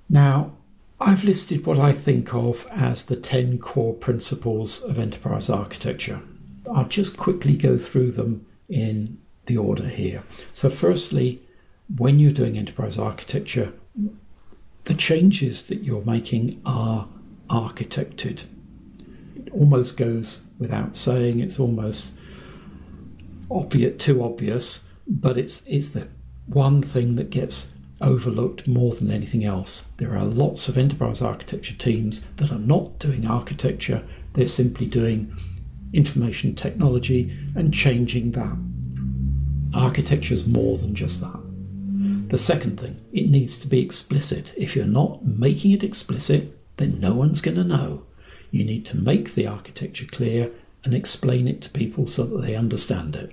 Now, I've listed what I think of as the 10 core principles of enterprise architecture. I'll just quickly go through them in the order here. So firstly, when you're doing enterprise architecture, the changes that you're making are architected. It almost goes without saying, it's almost too obvious, but it's the one thing that gets overlooked more than anything else. There are lots of enterprise architecture teams that are not doing architecture, they're simply doing information technology and changing that. Architecture is more than just that. The second thing, it needs to be explicit. If you're not making it explicit, then no one's going to know. You need to make the architecture clear and explain it to people so that they understand it.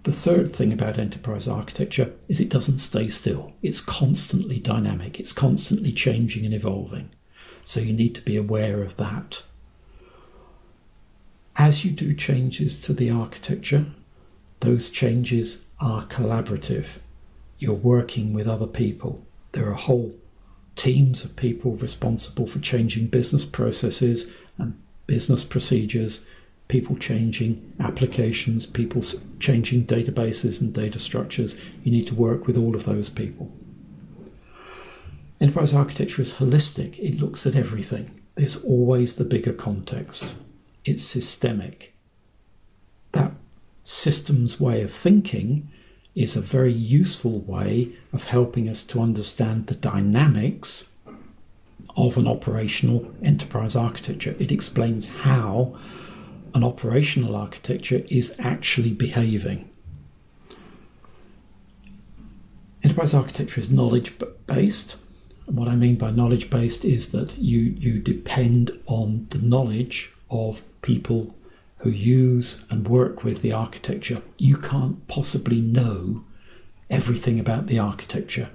The third thing about enterprise architecture is it doesn't stay still. It's constantly dynamic. It's constantly changing and evolving. So you need to be aware of that. As you do changes to the architecture, those changes are collaborative. You're working with other people. There are whole teams of people responsible for changing business processes and business procedures, people changing applications, people changing databases and data structures. You need to work with all of those people. Enterprise architecture is holistic. It looks at everything. There's always the bigger context. It's systemic. That systems way of thinking is a very useful way of helping us to understand the dynamics of an operational enterprise architecture. It explains how an operational architecture is actually behaving. Enterprise architecture is knowledge-based. And what I mean by knowledge-based is that you depend on the knowledge of people who use and work with the architecture. You can't possibly know everything about the architecture.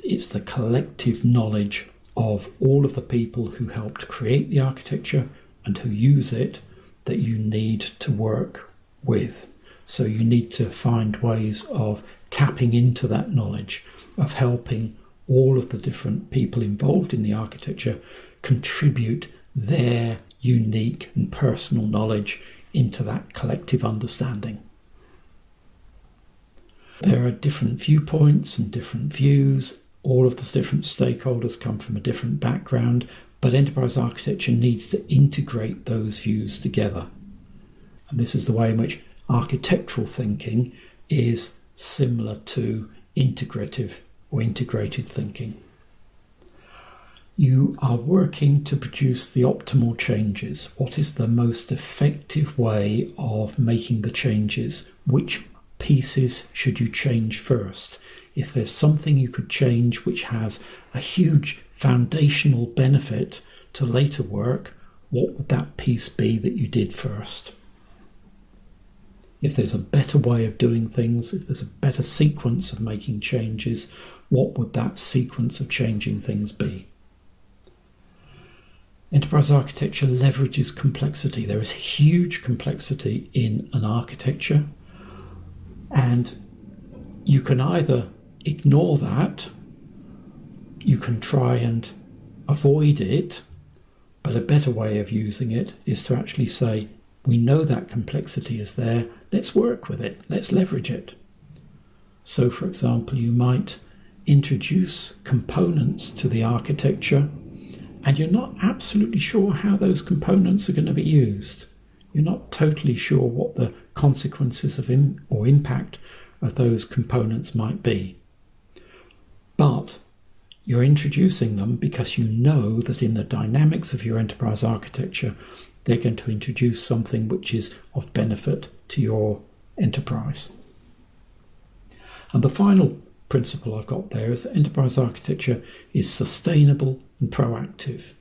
It's the collective knowledge of all of the people who helped create the architecture and who use it that you need to work with. So you need to find ways of tapping into that knowledge, of helping all of the different people involved in the architecture contribute their unique and personal knowledge into that collective understanding. There are different viewpoints and different views. All of the different stakeholders come from a different background, but enterprise architecture needs to integrate those views together. And this is the way in which architectural thinking is similar to integrative or integrated thinking. You are working to produce the optimal changes. What is the most effective way of making the changes? Which pieces should you change first? If there's something you could change which has a huge foundational benefit to later work, what would that piece be that you did first? If there's a better way of doing things, if there's a better sequence of making changes, what would that sequence of changing things be? Enterprise architecture leverages complexity. There is huge complexity in an architecture, and you can either ignore that, you can try and avoid it, but a better way of using it is to actually say, we know that complexity is there, let's work with it, let's leverage it. So, for example, you might introduce components to the architecture and you're not absolutely sure how those components are going to be used. You're not totally sure what the consequences of or impact of those components might be. But you're introducing them because you know that in the dynamics of your enterprise architecture, they're going to introduce something which is of benefit to your enterprise. And the final principle I've got there is that enterprise architecture is sustainable and proactive.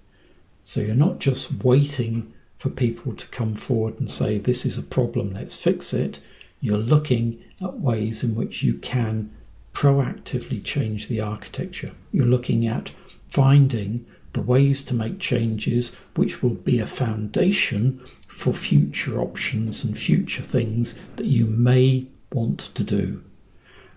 So you're not just waiting for people to come forward and say, this is a problem, let's fix it. You're looking at ways in which you can proactively change the architecture. You're looking at finding the ways to make changes which will be a foundation for future options and future things that you may want to do.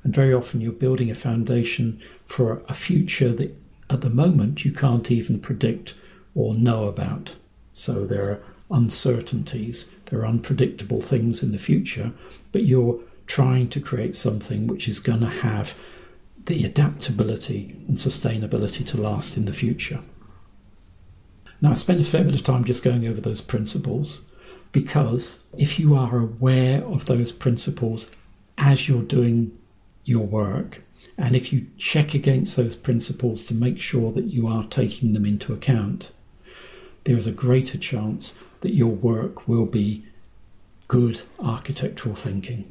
And very often you're building a foundation for a future that at the moment you can't even predict or know about. So there are uncertainties, there are unpredictable things in the future, but you're trying to create something which is going to have the adaptability and sustainability to last in the future. Now, I spent a fair bit of time just going over those principles, because if you are aware of those principles as you're doing your work, and if you check against those principles to make sure that you are taking them into account, there is a greater chance that your work will be good architectural thinking.